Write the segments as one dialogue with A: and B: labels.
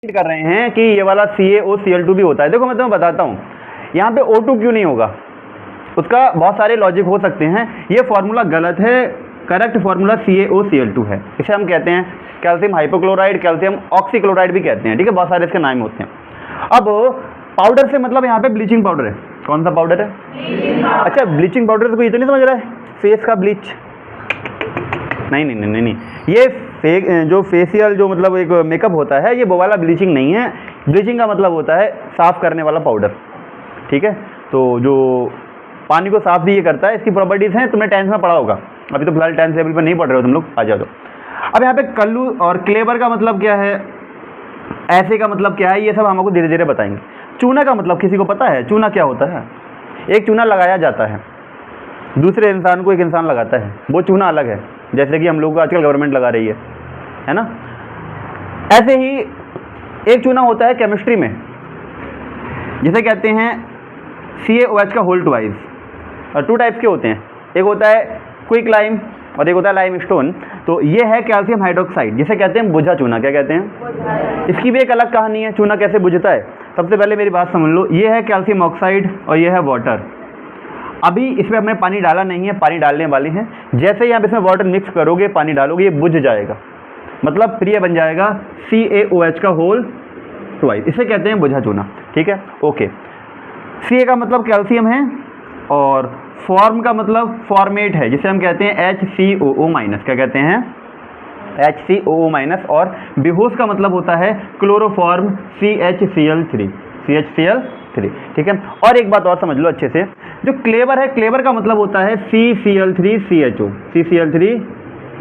A: कर रहे हैं कि ये वाला CaOCl2 भी होता है। देखो मैं तुम्हें बताता हूँ, यहाँ पे O2 क्यों नहीं होगा, उसका बहुत सारे लॉजिक हो सकते हैं। ये फार्मूला गलत है, करेक्ट फार्मूला CaOCl2 है। इसे हम कहते हैं कैल्शियम हाइपोक्लोराइड, कैल्शियम ऑक्सीक्लोराइड भी कहते हैं, ठीक है, बहुत सारे इसके नाम होते हैं। अब पाउडर से मतलब यहाँ पे ब्लीचिंग पाउडर है। कौन सा पाउडर है? अच्छा, ब्लीचिंग पाउडर तो कोई इतना नहीं समझ रहा है फेस का ब्लीच, नहीं नहीं नहीं नहीं, ये फेक जो फेशियल जो मतलब एक मेकअप होता है, ये वो वाला ब्लीचिंग नहीं है। ब्लीचिंग का मतलब होता है साफ़ करने वाला पाउडर, ठीक है। तो जो पानी को साफ भी ये करता है, इसकी प्रॉपर्टीज़ हैं, तुमने टेंथ में पढ़ा होगा। अभी तो फिलहाल 10th लेवल पर नहीं पढ़ रहे हो तुम लोग, आ जाओ। अब यहाँ पे कल्लू और क्लेवर का मतलब क्या है, ऐसे का मतलब क्या है, ये सब हमको धीरे धीरे बताएंगे। चूना का मतलब किसी को पता है? चूना क्या होता है? एक चूना लगाया जाता है, दूसरे इंसान को एक इंसान लगाता है, वो चूना अलग है। जैसे कि हम लोग को आजकल गवर्नमेंट लगा रही है ना। ऐसे ही एक चूना होता है केमिस्ट्री में, जिसे कहते हैं CaOH का होल ट्वाइस। और 2 टाइप्स के होते हैं, एक होता है क्विक लाइम और एक होता है लाइम स्टोन। तो ये है कैल्शियम हाइड्रोक्साइड, जिसे कहते हैं बुझा चूना। क्या कहते हैं? इसकी भी एक अलग कहानी है, चूना कैसे बुझता है। सबसे पहले मेरी बात समझ लो, ये है कैल्शियम ऑक्साइड और ये है वाटर। अभी इसमें हमने पानी डाला नहीं है, पानी डालने वाले हैं। जैसे ही आप इसमें वाटर मिक्स करोगे, पानी डालोगे, ये बुझ जाएगा, मतलब फिर ये बन जाएगा CaOH का होल ट्वाइस। इसे कहते हैं बुझा चूना, ठीक है, ओके। Ca का मतलब कैल्शियम है और फॉर्म का मतलब फॉर्मेट है, जिसे हम कहते हैं HCOO-। क्या कहते हैं? HCOO-। और बेहोश का मतलब होता है क्लोरोफॉर्म CHCl3, ठीक है। और एक बात और समझ लो अच्छे से, जो क्लेवर है, क्लेवर का मतलब होता है CCl3CHO, CCl3,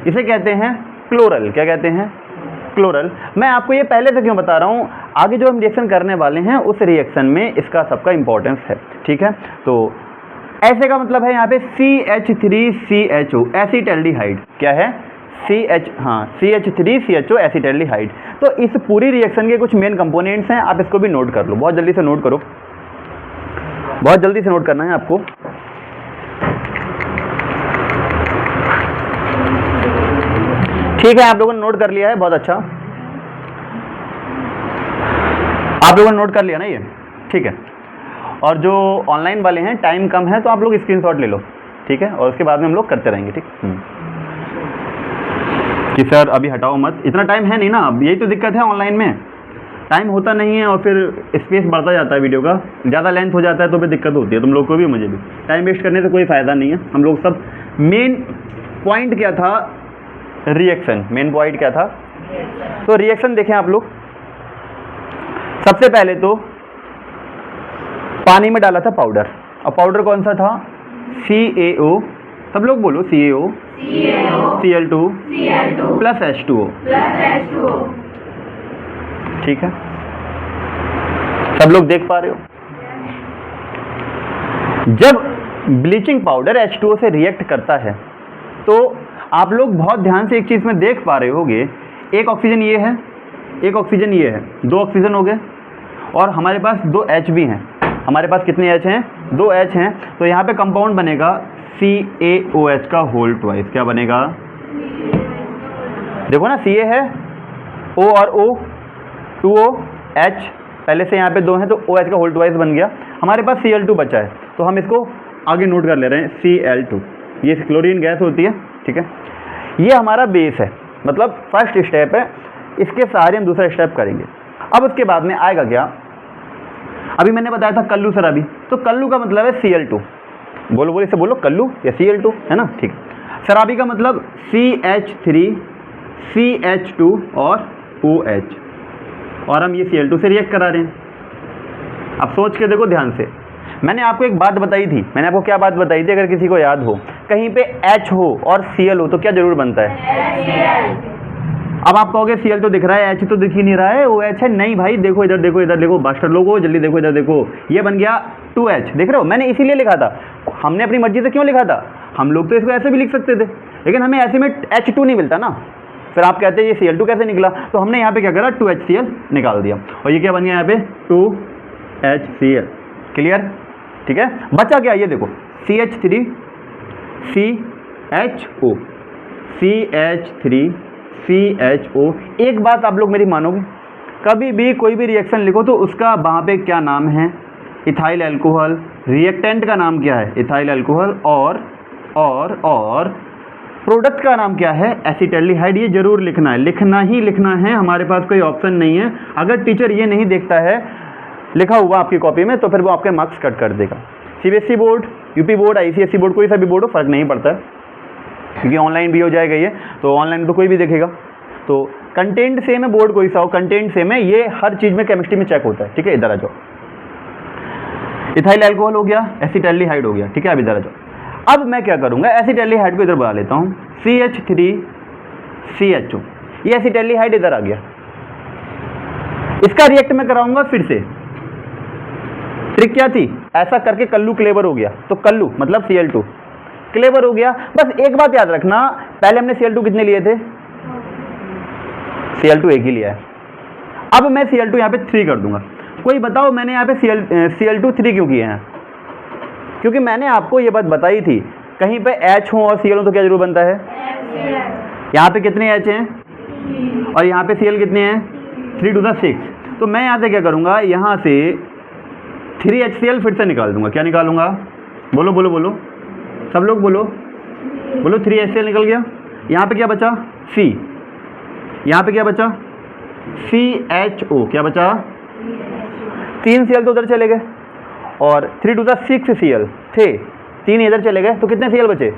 A: इसे कहते हैं क्लोरल। क्या कहते हैं? क्लोरल। मैं आपको ये पहले से क्यों बता रहा हूँ, आगे जो हम रिएक्शन करने वाले हैं उस रिएक्शन में इसका सबका इंपॉर्टेंस है, ठीक है। तो ऐसे का मतलब है यहाँ पे CH3CHO एसिटल्डिहाइड। क्या है? CH3CHO acetaldehyde. तो इस पूरी रिएक्शन के कुछ मेन कंपोनेंट्स हैं, आप इसको भी नोट कर लो, बहुत जल्दी से नोट करो, बहुत जल्दी से नोट करना है आपको। ठीक है, आप लोगों ने नोट कर लिया है, बहुत अच्छा, आप लोगों ने नोट कर लिया ना ये, ठीक है। और जो ऑनलाइन वाले हैं, टाइम कम है तो आप लोग स्क्रीनशॉट ले लो, ठीक है, और उसके बाद में हम लोग करते रहेंगे, ठीक। कि सर अभी हटाओ मत, इतना टाइम है नहीं ना, अब यही तो दिक्कत है, ऑनलाइन में टाइम होता नहीं है और फिर स्पेस बढ़ता जाता है वीडियो का, ज़्यादा लेंथ हो जाता है तो फिर दिक्कत होती है, तुम लोग को भी मुझे भी। टाइम वेस्ट करने से कोई फ़ायदा नहीं है। हम लोग सब मेन पॉइंट क्या था, रिएक्शन, मेन पॉइंट क्या था, तो रिएक्शन देखें आप लोग। सबसे पहले तो पानी में डाला था पाउडर, और पाउडर कौन सा था? CaO, सब लोग बोलो CaO, Cl2 प्लस H2O, ठीक है, सब लोग देख पा रहे हो। जब ब्लीचिंग पाउडर H2O से रिएक्ट करता है तो आप लोग बहुत ध्यान से एक चीज़ में देख पा रहे होगे, एक ऑक्सीजन ये है, एक ऑक्सीजन ये है, 2 ऑक्सीजन हो गए, और हमारे पास 2 H भी हैं। हमारे पास कितने H हैं? 2 H हैं। तो यहाँ पे कंपाउंड बनेगा CaOH का होल ट्वाइस। क्या बनेगा? देखो ना, Ca है, O और O, 2O, H, पहले से यहाँ पे 2 हैं तो OH का होल ट्वाइस बन गया। हमारे पास Cl2 बचा है, तो हम इसको आगे नोट कर ले रहे हैं, Cl2। ये क्लोरीन गैस होती है, ठीक है। ये हमारा बेस है, मतलब फर्स्ट स्टेप है, इसके सहारे हम दूसरा स्टेप करेंगे। अब उसके बाद में आएगा क्या, अभी मैंने बताया था कल्लू शराबी, तो कल्लू का मतलब है Cl2। बोलो बोलो, इसे बोलो कल्लू या Cl2, है ना, ठीक। शराबी का मतलब CH3, CH2 और OH, और हम ये Cl2 से रिएक्ट करा रहे हैं। अब सोच के देखो ध्यान से, मैंने आपको एक बात बताई थी, मैंने आपको क्या बात बताई थी, अगर किसी को याद हो, कहीं पे H हो और Cl हो तो क्या जरूर बनता है? अब आप कहोगे Cl तो दिख रहा है, H तो दिख ही नहीं रहा है, OH है। नहीं भाई, देखो इधर देखो, इधर देखो, मास्टर लोगो जल्दी देखो, इधर देखो, ये बन गया 2H, देख रहे हो, मैंने इसीलिए लिखा था। हमने अपनी मर्जी से क्यों लिखा था? हम लोग तो इसको ऐसे भी लिख सकते थे, लेकिन हमें ऐसे में H2 नहीं मिलता ना, फिर आप कहते हैं ये Cl2 कैसे निकला, तो हमने यहाँ पे क्या करा, 2HCl निकाल दिया, और ये क्या बन गया यहाँ पे, 2HCl। क्लियर? ठीक है, बचा क्या, ये देखो, CH3 CHO, CH3 CHO। एक बात आप लोग मेरी मानोगे, कभी भी कोई भी रिएक्शन लिखो तो उसका वहाँ पे क्या नाम है, इथाइल अल्कोहल, रिएक्टेंट का नाम क्या है इथाइल अल्कोहल, और प्रोडक्ट का नाम क्या है एसिटाल्डिहाइड। ये जरूर लिखना है, लिखना ही लिखना है, हमारे पास कोई ऑप्शन नहीं है। अगर टीचर ये नहीं देखता है लिखा हुआ आपकी कॉपी में तो फिर वो आपके मार्क्स कट कर देगा। CBSE board, UP board, ICSE board, कोई सा भी बोर्ड हो फर्क नहीं पड़ता है, क्योंकि ऑनलाइन भी हो जाएगा ये, तो ऑनलाइन तो कोई भी देखेगा। तो कंटेंट सेम है, बोर्ड कोई सा हो, कंटेंट सेम है, ये हर चीज़ में केमिस्ट्री में चेक होता है। ठीक है, इधर आ जाओ, इथाइल अल्कोहल हो गया, एसिटाल्डिहाइड हो गया। ठीक है, अब इधर आ जाओ। अब मैं क्या करूँगा, एसिटाल्डिहाइड को इधर बुला लेता हूँ, CH3CHO, ये एसिटाल्डिहाइड इधर आ गया। इसका रिएक्ट मैं कराऊंगा फिर से। ट्रिक क्या थी, ऐसा करके कल्लू क्लेवर हो गया, तो कल्लू मतलब Cl2 क्लेवर हो गया। बस एक बात याद रखना, पहले हमने Cl2 कितने लिए थे, Cl2 एक ही लिया है। अब मैं Cl2 यहाँ पे 3 कर दूंगा। कोई बताओ मैंने यहाँ पे Cl2 3 क्यों किए हैं? क्योंकि मैंने आपको ये बात बताई थी, कहीं पे H हो और Cl हो तो क्या जरूर बनता है, यहाँ पे कितने H हैं और यहाँ पे Cl कितने हैं, 3 to the 6। तो मैं यहाँ से क्या करूँगा, यहाँ से 3HCl फिर से निकाल दूंगा। क्या निकालूंगा, बोलो बोलो बोलो, सब लोग बोलो बोलो, 3HCl निकल गया। यहाँ पे क्या बचा, C, यहाँ पे क्या बचा, CHO, क्या बचा, 3 Cl तो उधर चले गए और 3 to the 6 Cl थे, 3 इधर चले गए, तो कितने Cl बचे,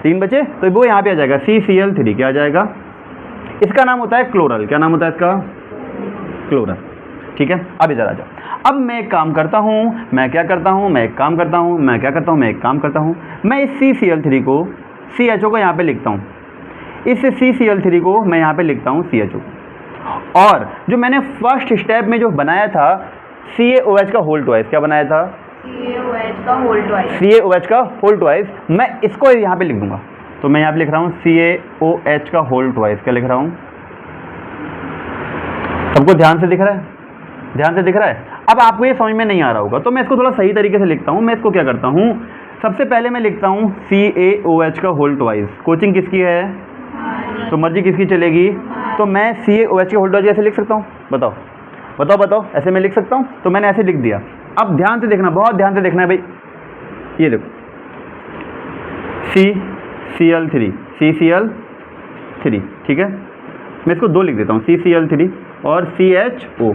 A: 3 बचे, तो वो यहाँ पे आ जाएगा CCl3। क्या आ जाएगा, इसका नाम होता है क्लोरल। क्या नाम होता है इसका, क्लोरल। ठीक है, अब इधर आ जाओ। अब मैं एक काम करता हूँ, मैं क्या करता हूँ, मैं एक काम करता हूँ, मैं क्या करता हूँ, मैं एक काम करता हूँ, मैं इस CCl3 को, CHO को यहाँ पे लिखता हूँ, इस CCl3 को मैं यहाँ पे लिखता हूँ CHO। और जो मैंने फर्स्ट स्टेप में जो बनाया था CaOH का होल ट्वाइस, क्या बनाया था, CaOH का होल ट्वाइस, मैं इसको यहाँ पे लिख दूंगा। तो मैं यहाँ पे लिख रहा हूँ CaOH का होल ट्वाइस। क्या लिख रहा हूँ, सबको ध्यान से दिख रहा है, ध्यान से दिख रहा है। अब आपको ये समझ में नहीं आ रहा होगा तो मैं इसको थोड़ा सही तरीके से लिखता हूँ। मैं इसको क्या करता हूँ, सबसे पहले मैं लिखता हूँ CaOH का होल ट्वाइस। कोचिंग किसकी है, तो मर्जी किसकी चलेगी, तो मैं CaOH के होल ट्वाइस ऐसे लिख सकता हूँ, बताओ बताओ बताओ, ऐसे मैं लिख सकता हूँ। तो मैंने ऐसे लिख दिया। अब ध्यान से देखना, बहुत ध्यान से देखना है भाई, ये देखो CCl3, ठीक है, मैं इसको 2 लिख देता हूँ, CCl3 और CHO,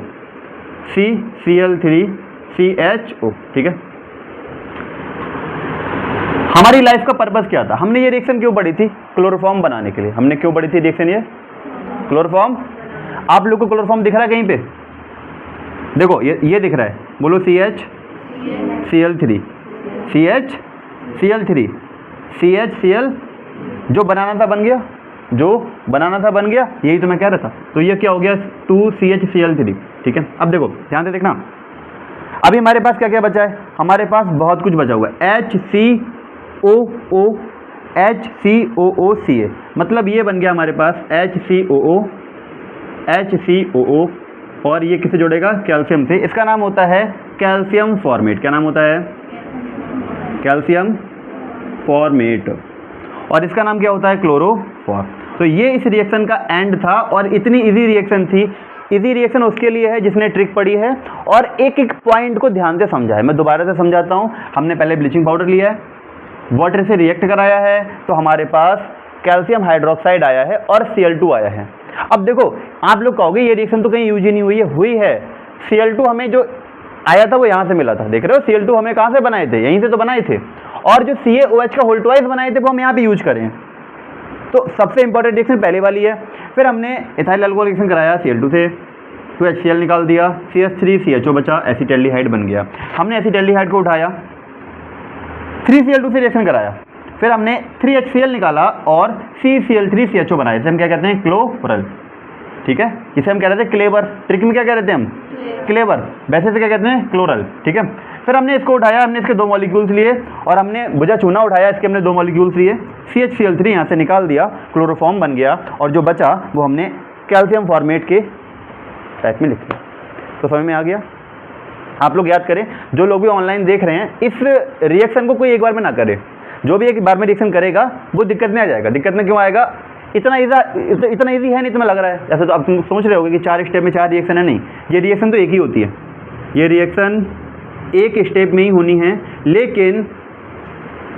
A: CCl3CHO। ठीक है, हमारी लाइफ का पर्पस क्या था, हमने ये रिएक्शन क्यों पढ़ी थी, क्लोरोफॉर्म बनाने के लिए। हमने क्यों पढ़ी थी रिएक्शन, ये क्लोरोफॉर्म। आप लोग को क्लोरोफॉर्म दिख रहा है कहीं पे, देखो ये दिख रहा है, बोलो CHCl3 CHCl3 CHCl, जो बनाना था बन गया, जो बनाना था बन गया, यही तो मैं कह रहा था। तो ये क्या हो गया, 2CHCl3। ठीक है, अब देखो ध्यान से देखना, अभी हमारे पास क्या क्या बचा है, हमारे पास बहुत कुछ बचा हुआ है, HCOOCA, मतलब ये बन गया हमारे पास HCOO, और ये किससे जोड़ेगा, कैल्शियम से। इसका नाम होता है कैल्शियम फॉर्मेट। क्या नाम होता है, कैल्शियम फॉर्मेट, और इसका नाम क्या होता है, क्लोरोफॉर्म। तो ये इस रिएक्शन का एंड था, और इतनी इजी रिएक्शन थी। इजी रिएक्शन उसके लिए है जिसने ट्रिक पढ़ी है और एक एक पॉइंट को ध्यान से समझा है। मैं दोबारा से समझाता हूँ। हमने पहले ब्लीचिंग पाउडर लिया है, वाटर से रिएक्ट कराया है, तो हमारे पास कैल्शियम हाइड्रोक्साइड आया है और Cl2 आया है। अब देखो आप लोग कहोगे ये रिएक्शन तो कहीं यूज ही नहीं हुई है, हुई है। Cl2 हमें जो आया था वो यहाँ से मिला था, देख रहे हो, Cl2 हमें कहाँ से बनाए थे, यहीं से तो बनाए थे, और जो CaOH का होल ट्वाइस बनाए थे वो हम यहाँ पे यूज करें। तो सबसे इंपॉर्टेंट रिएक्शन पहले वाली है। फिर हमने इथाइल अल्कोहल रिएक्शन कराया, Cl2 से 2HCl निकाल दिया, CH3CHO बचा, एसिटाल्डिहाइड बन गया। हमने एसिटाल्डिहाइड को उठाया, 3Cl2 से रिएक्शन कराया, फिर हमने 3HCl निकाला और CCl3CHO बनाया, जिसे हम क्या कहते हैं, क्लोरल। ठीक है, इसे हम कह रहे थे क्लेवर, ट्रिक में क्या कह रहे थे हम, क्लेवर, वैसे से क्या कहते हैं, क्लोरल। ठीक है, फिर हमने इसको उठाया, हमने इसके 2 मॉलिक्यूल्स लिए, और हमने बुझा चूना उठाया, इसके हमने 2 मॉलिक्यूल्स लिए, CHCl3 यहाँ से निकाल दिया, क्लोरोफॉर्म बन गया, और जो बचा वो हमने कैल्शियम फॉर्मेट के टाइप में लिख लिया। तो समझ में आ गया। आप लोग याद करें, जो लोग भी ऑनलाइन देख रहे हैं, इस रिएक्शन को कोई एक बार में ना करे, जो भी एक बार में रिएक्शन करेगा वो दिक्कत में आ जाएगा। दिक्कत में क्यों आएगा, इतना ईजी है नहीं तुम्हें लग रहा है? ऐसा तो अब तुम सोच रहे होगे कि 4 स्टेप में 4 रिएक्शन है, नहीं, ये रिएक्शन तो एक ही होती है, ये रिएक्शन एक स्टेप में ही होनी है, लेकिन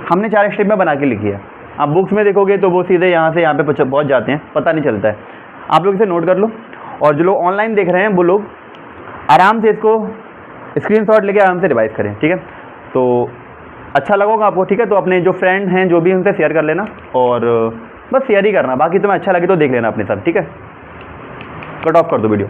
A: हमने 4 स्टेप में बना के लिखी है। आप बुक्स में देखोगे तो वो सीधे यहाँ से यहाँ पे पहुँच जाते हैं, पता नहीं चलता है। आप लोग इसे नोट कर लो, और जो लोग ऑनलाइन देख रहे हैं वो लोग आराम से इसको स्क्रीनशॉट लेके आराम से रिवाइज करें, ठीक है? तो अच्छा लगेगा आपको, ठीक है? तो अपने जो फ्रेंड हैं जो भी, उनसे शेयर कर लेना, और बस शेयर ही करना, बाकी तुम्हें अच्छा लगे तो देख लेना अपने साथ, ठीक है? कट ऑफ कर दो वीडियो।